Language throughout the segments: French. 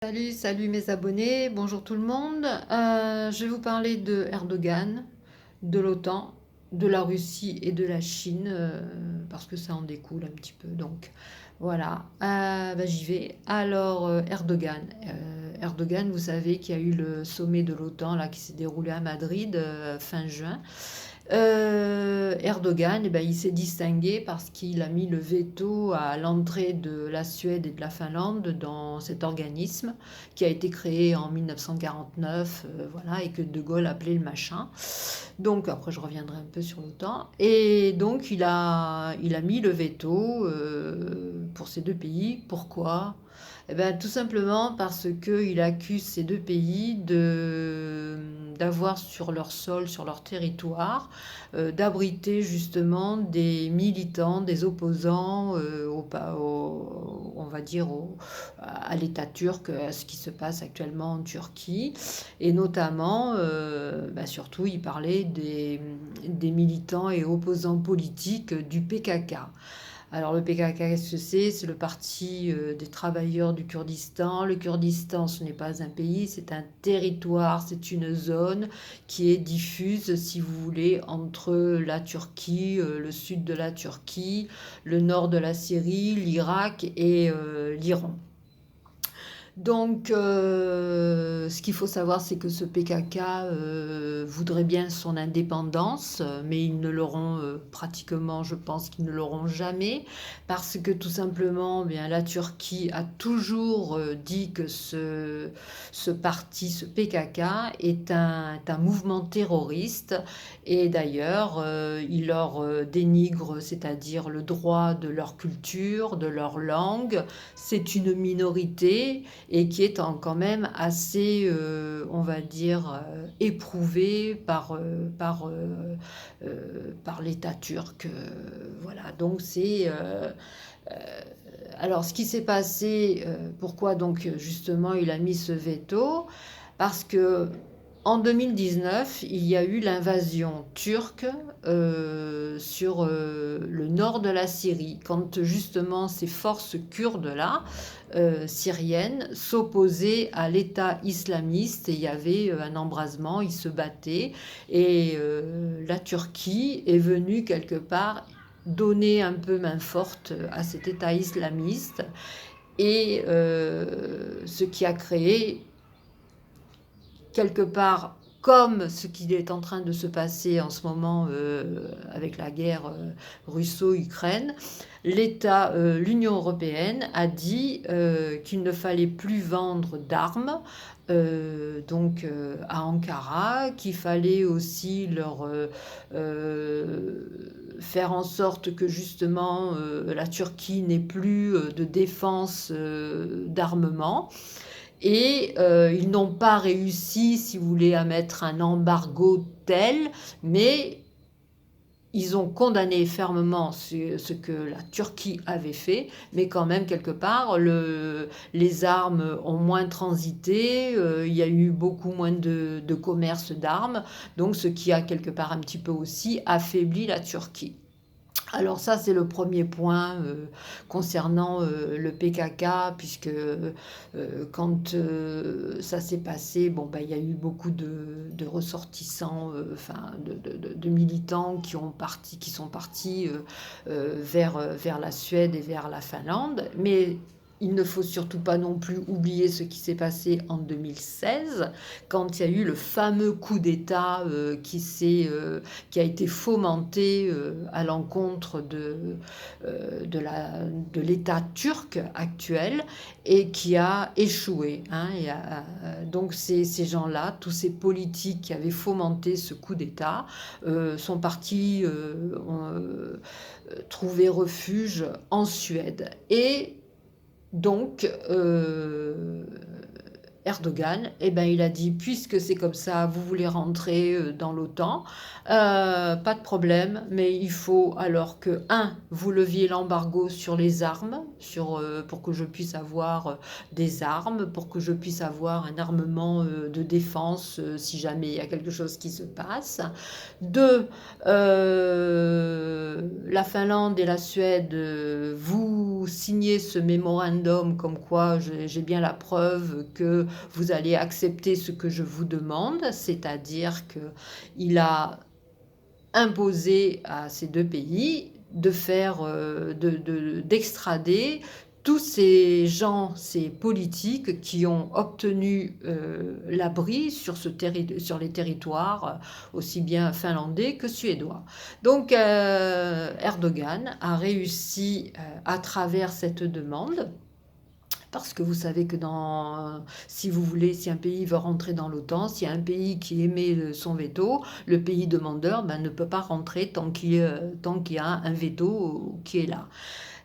Salut mes abonnés, bonjour tout le monde. Je vais vous parler de Erdogan, de l'OTAN, de la Russie et de la Chine, parce que ça en découle un petit peu. Donc voilà, j'y vais. Alors Erdogan. Erdogan, vous savez qu'il y a eu le sommet de l'OTAN là, qui s'est déroulé à Madrid fin juin. Erdogan, il s'est distingué parce qu'il a mis le veto à l'entrée de la Suède et de la Finlande dans cet organisme qui a été créé en 1949, voilà, et que De Gaulle appelait le machin. Donc après je reviendrai un peu sur l'OTAN. Et donc il a mis le veto pour ces deux pays. Pourquoi? Eh ben, tout simplement parce qu'il accuse ces deux pays d'avoir sur leur sol, sur leur territoire, d'abriter justement des militants, des opposants on va dire à l'État turc, à ce qui se passe actuellement en Turquie. Et notamment, surtout, il parlait des militants et opposants politiques du PKK. Alors le PKK, qu'est-ce que c'est? C'est le parti des travailleurs du Kurdistan. Le Kurdistan, ce n'est pas un pays, c'est un territoire, c'est une zone qui est diffuse, si vous voulez, entre la Turquie, le sud de la Turquie, le nord de la Syrie, l'Irak et l'Iran. Donc, ce qu'il faut savoir, c'est que ce PKK voudrait bien son indépendance, mais ils ne l'auront pratiquement, je pense qu'ils ne l'auront jamais, parce que tout simplement, bien, la Turquie a toujours dit que ce parti, ce PKK, est un mouvement terroriste, et d'ailleurs, il leur dénigre, c'est-à-dire le droit de leur culture, de leur langue. C'est une minorité et qui est quand même assez, on va dire, éprouvé par l'État turc. Voilà, donc euh, alors, ce qui s'est passé, pourquoi donc justement il a mis ce veto? Parce que en 2019, il y a eu l'invasion turque sur le nord de la Syrie, quand justement ces forces kurdes-là, syriennes, s'opposaient à l'État islamiste, et il y avait un embrasement, ils se battaient, et la Turquie est venue quelque part donner un peu main forte à cet État islamiste, et ce qui a créé quelque part, comme ce qui est en train de se passer en ce moment avec la guerre russo-ukraine, l'Union européenne a dit qu'il ne fallait plus vendre d'armes à Ankara, qu'il fallait aussi leur faire en sorte que justement la Turquie n'ait plus de défense d'armement. Et ils n'ont pas réussi, si vous voulez, à mettre un embargo tel, mais ils ont condamné fermement ce que la Turquie avait fait, mais quand même, quelque part, les armes ont moins transité, il y a eu beaucoup moins de commerce d'armes, donc ce qui a quelque part un petit peu aussi affaibli la Turquie. Alors ça, c'est le premier point concernant le PKK, puisque quand ça s'est passé, il y a eu beaucoup de ressortissants, de militants qui sont partis vers la Suède et vers la Finlande. Mais il ne faut surtout pas non plus oublier ce qui s'est passé en 2016, quand il y a eu le fameux coup d'État qui a été fomenté à l'encontre de l'État turc actuel, et qui a échoué. Hein, donc ces gens-là, tous ces politiques qui avaient fomenté ce coup d'État, sont partis trouver refuge en Suède. Et donc, Erdogan, eh ben, il a dit, puisque c'est comme ça, vous voulez rentrer dans l'OTAN, pas de problème, mais il faut alors que, un, vous leviez l'embargo sur les armes, pour que je puisse avoir des armes, pour que je puisse avoir un armement de défense si jamais il y a quelque chose qui se passe. Deux, la Finlande et la Suède, vous signez ce mémorandum comme quoi j'ai bien la preuve que vous allez accepter ce que je vous demande, c'est-à-dire qu'il a imposé à ces deux pays de faire, d'extrader tous ces gens, ces politiques qui ont obtenu l'abri sur les territoires aussi bien finlandais que suédois. Donc Erdogan a réussi à travers cette demande, parce que vous savez que si vous voulez, si un pays veut rentrer dans l'OTAN, s'il y a un pays qui émet son veto, le pays demandeur ne peut pas rentrer tant qu'il y a un veto qui est là.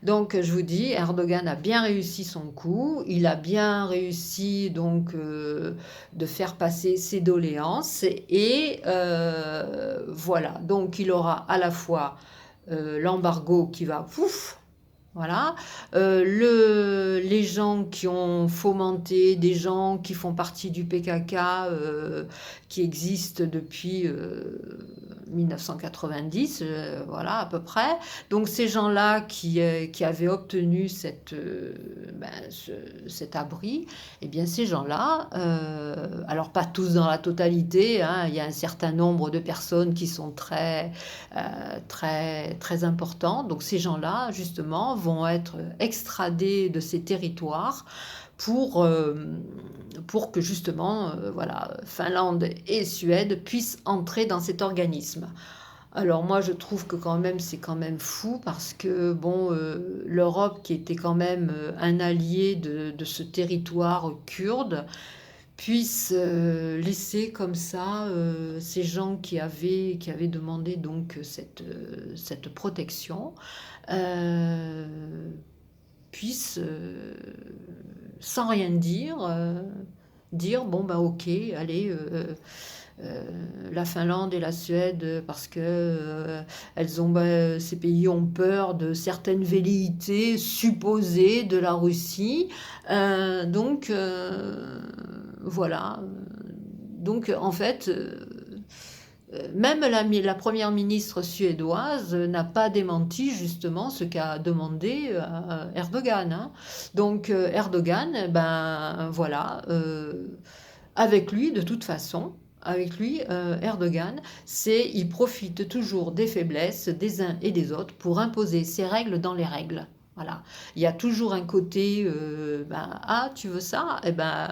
Donc je vous dis, Erdogan a bien réussi son coup, il a bien réussi donc de faire passer ses doléances et voilà, donc il aura à la fois l'embargo qui va pouf. Voilà. Les gens qui ont fomenté, des gens qui font partie du PKK, qui existent depuis 1990, voilà à peu près. Donc ces gens-là qui avaient obtenu cet abri, eh bien ces gens-là, alors pas tous dans la totalité, hein, il y a un certain nombre de personnes qui sont très, très, très importants. Donc ces gens-là, justement, vont être extradés de ces territoires pour que justement, voilà, Finlande et Suède puissent entrer dans cet organisme. Alors moi je trouve que c'est quand même fou parce que bon, l'Europe qui était quand même un allié de ce territoire kurde puisse laisser comme ça ces gens qui avaient demandé donc cette protection euh, puissent sans rien dire bon bah ok allez la Finlande et la Suède parce que ces pays ont peur de certaines velléités supposées de la Russie. Donc voilà. Donc en fait, même la première ministre suédoise n'a pas démenti justement ce qu'a demandé Erdogan. Hein. Donc Erdogan, ben voilà, avec lui de toute façon. Avec lui, Erdogan, il profite toujours des faiblesses des uns et des autres pour imposer ses règles dans les règles. Voilà. Il y a toujours un côté, ah, tu veux ça? Eh ben,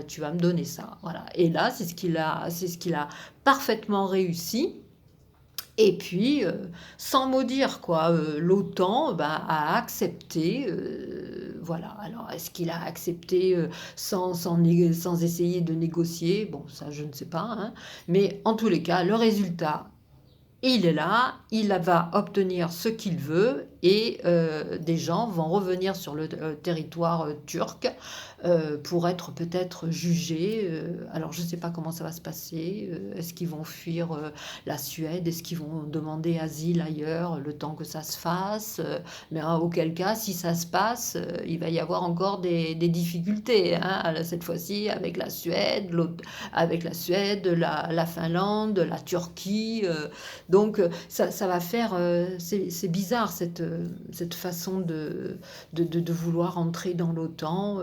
tu vas me donner ça. Voilà. Et là, c'est ce qu'il a parfaitement réussi. Et puis, sans maudire, quoi, l'OTAN a accepté, voilà. Alors, est-ce qu'il a accepté sans essayer de négocier? Bon, ça, je ne sais pas. Hein. Mais en tous les cas, le résultat, il est là, il va obtenir ce qu'il veut et des gens vont revenir sur le territoire turc pour être peut-être jugés. Alors je ne sais pas comment ça va se passer. Est-ce qu'ils vont fuir la Suède? Est-ce qu'ils vont demander asile ailleurs le temps que ça se fasse? Mais auquel cas, si ça se passe, il va y avoir encore des difficultés. Hein, cette fois-ci avec la Suède, la Finlande, la Turquie. Donc ça va faire, c'est bizarre cette façon de vouloir entrer dans l'OTAN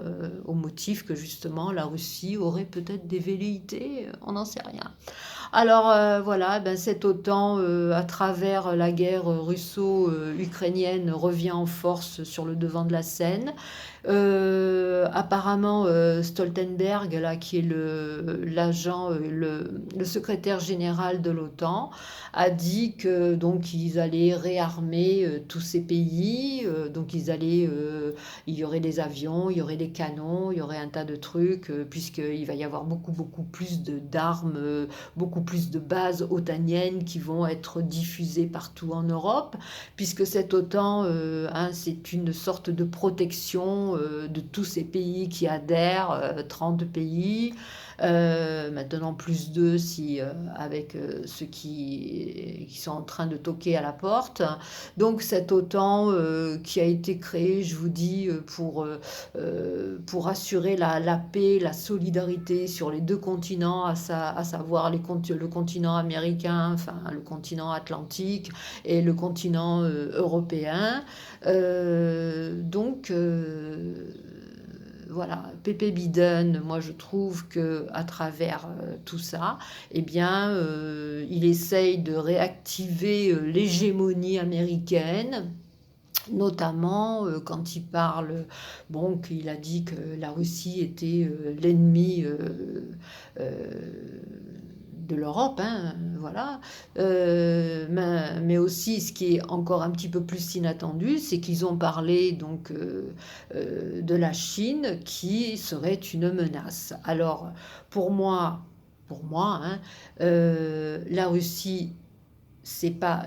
au motif que justement la Russie aurait peut-être des velléités, on n'en sait rien. Alors voilà, cette OTAN, à travers la guerre russo-ukrainienne, revient en force sur le devant de la scène. Apparemment, Stoltenberg, là, qui est l'agent, le secrétaire général de l'OTAN, a dit que donc ils allaient réarmer tous ces pays. Donc il y aurait des avions, il y aurait des canons, il y aurait un tas de trucs, puisqu'il va y avoir beaucoup plus d'armes, beaucoup plus de bases otaniennes qui vont être diffusées partout en Europe, puisque cette OTAN, hein, c'est une sorte de protection de tous ces pays qui adhèrent, 30 pays, maintenant plus 2 si, avec ceux qui sont en train de toquer à la porte. Donc cette OTAN qui a été créée, je vous dis, pour assurer la paix, la solidarité sur les deux continents, à savoir le continent américain, enfin le continent atlantique et le continent européen. Donc voilà, Pépé Biden, moi je trouve que à travers tout ça, eh bien, il essaye de réactiver l'hégémonie américaine, notamment quand il parle, bon, qu'il a dit que la Russie était l'ennemi de l'Europe, hein, voilà. Mais aussi, ce qui est encore un petit peu plus inattendu, c'est qu'ils ont parlé donc de la Chine qui serait une menace. Alors, pour moi, hein, la Russie, c'est pas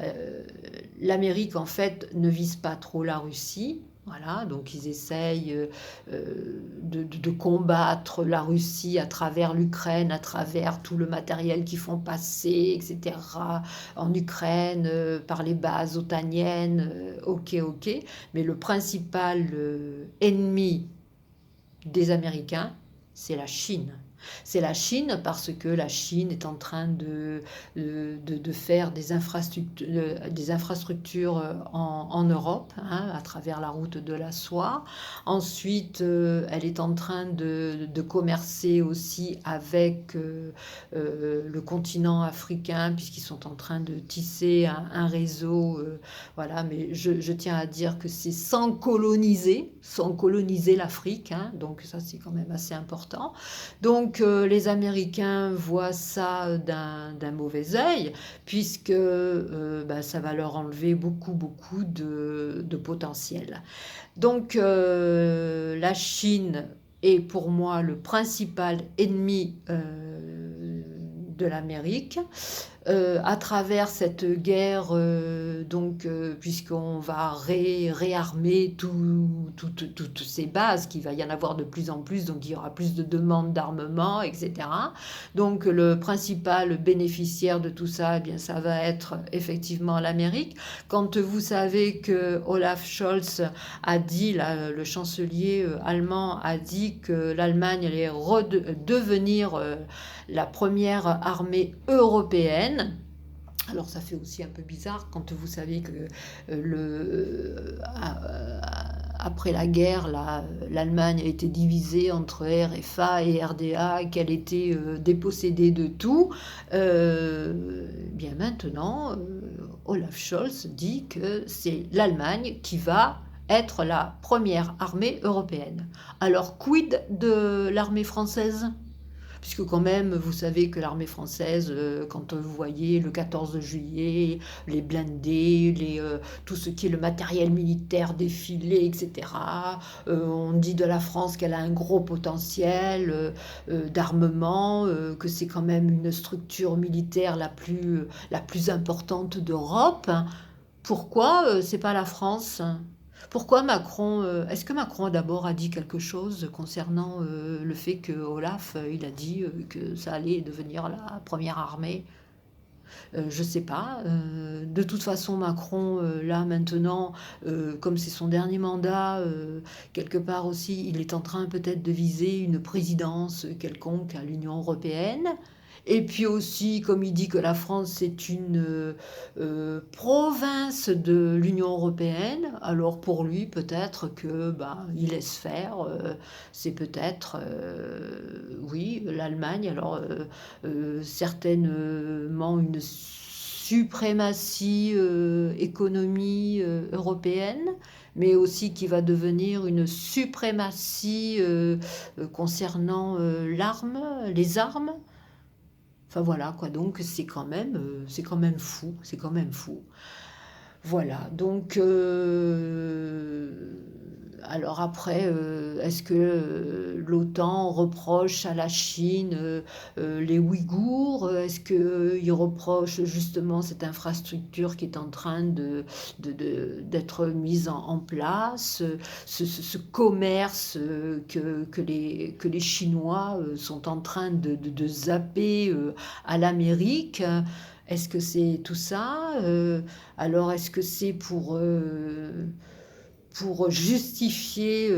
l'Amérique en fait ne vise pas trop la Russie. Voilà, donc ils essayent de combattre la Russie à travers l'Ukraine, à travers tout le matériel qu'ils font passer, etc., en Ukraine, par les bases otaniennes, ok, ok. Mais le principal ennemi des Américains, c'est la Chine. C'est la Chine parce que la Chine est en train de faire des infrastructures en Europe, hein, à travers la route de la soie. Ensuite, elle est en train de commercer aussi avec le continent africain, puisqu'ils sont en train de tisser un réseau. Voilà, mais je tiens à dire que c'est sans coloniser l'Afrique, hein, donc ça c'est quand même assez important. Donc les Américains voient ça d'un mauvais œil, puisque ça va leur enlever beaucoup, beaucoup de potentiel. Donc la Chine est pour moi le principal ennemi de l'Amérique. À travers cette guerre, puisqu'on va réarmer toutes ces bases, qu'il va y en avoir de plus en plus, donc il y aura plus de demandes d'armement, etc. Donc le principal bénéficiaire de tout ça, eh bien, ça va être effectivement l'Amérique. Quand vous savez que Olaf Scholz a dit, là, le chancelier allemand a dit que l'Allemagne allait devenir la première armée européenne. Alors ça fait aussi un peu bizarre quand vous savez que après la guerre, l'Allemagne a été divisée entre RFA et RDA, qu'elle était dépossédée de tout. Bien maintenant, Olaf Scholz dit que c'est l'Allemagne qui va être la première armée européenne. Alors quid de l'armée française ? Puisque quand même, vous savez que l'armée française, quand vous voyez le 14 juillet, les blindés, tout ce qui est le matériel militaire défilé, etc., on dit de la France qu'elle a un gros potentiel d'armement, que c'est quand même une structure militaire la plus importante d'Europe. Pourquoi c'est pas la France ? Pourquoi Macron, est-ce que Macron d'abord a dit quelque chose concernant le fait que Olaf, il a dit que ça allait devenir la première armée? Je sais pas. De toute façon, Macron, là maintenant, comme c'est son dernier mandat, quelque part aussi, il est en train peut-être de viser une présidence quelconque à l'Union européenne. Et puis aussi, comme il dit que la France est une province de l'Union européenne, alors pour lui, peut-être que il laisse faire. C'est peut-être, oui, l'Allemagne. Alors certainement une suprématie économie européenne, mais aussi qui va devenir une suprématie concernant les armes. Enfin voilà quoi, donc c'est quand même fou, c'est quand même fou. Voilà, donc Alors après, est-ce que, l'OTAN reproche à la Chine, les Ouïghours? Est-ce qu'il reproche justement cette infrastructure qui est en train d'être mise en place, ce commerce, que les Chinois, sont en train de zapper, à l'Amérique? Est-ce que c'est tout ça? Alors est-ce que c'est pour justifier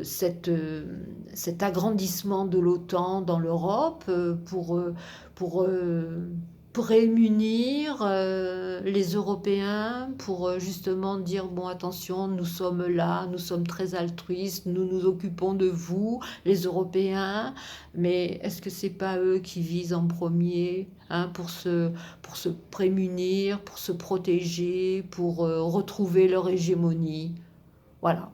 cet agrandissement de l'OTAN dans l'Europe, pour, euh, prémunir les Européens, pour justement dire, bon, attention, nous sommes là, nous sommes très altruistes, nous nous occupons de vous, les Européens, mais est-ce que c'est pas eux qui visent en premier, hein, pour se prémunir, pour se protéger, pour retrouver leur hégémonie? Voilà.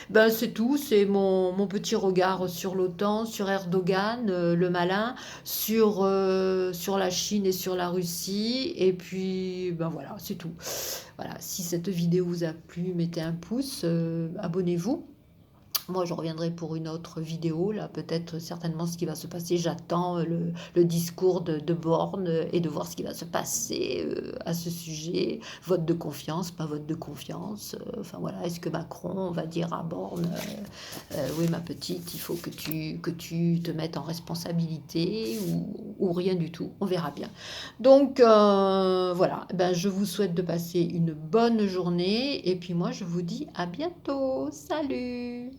Ben, c'est tout, c'est mon petit regard sur l'OTAN, sur Erdogan, le malin, sur la Chine et sur la Russie. Et puis, ben voilà, c'est tout. Voilà, si cette vidéo vous a plu, mettez un pouce, abonnez-vous. Moi, je reviendrai pour une autre vidéo, là, peut-être certainement ce qui va se passer. J'attends le discours de Borne et de voir ce qui va se passer à ce sujet. Vote de confiance, pas vote de confiance. Enfin voilà, est-ce que Macron va dire à Borne, oui ma petite, il faut que tu te mettes en responsabilité ou rien du tout. On verra bien. Donc voilà, ben, je vous souhaite de passer une bonne journée et puis moi je vous dis à bientôt. Salut!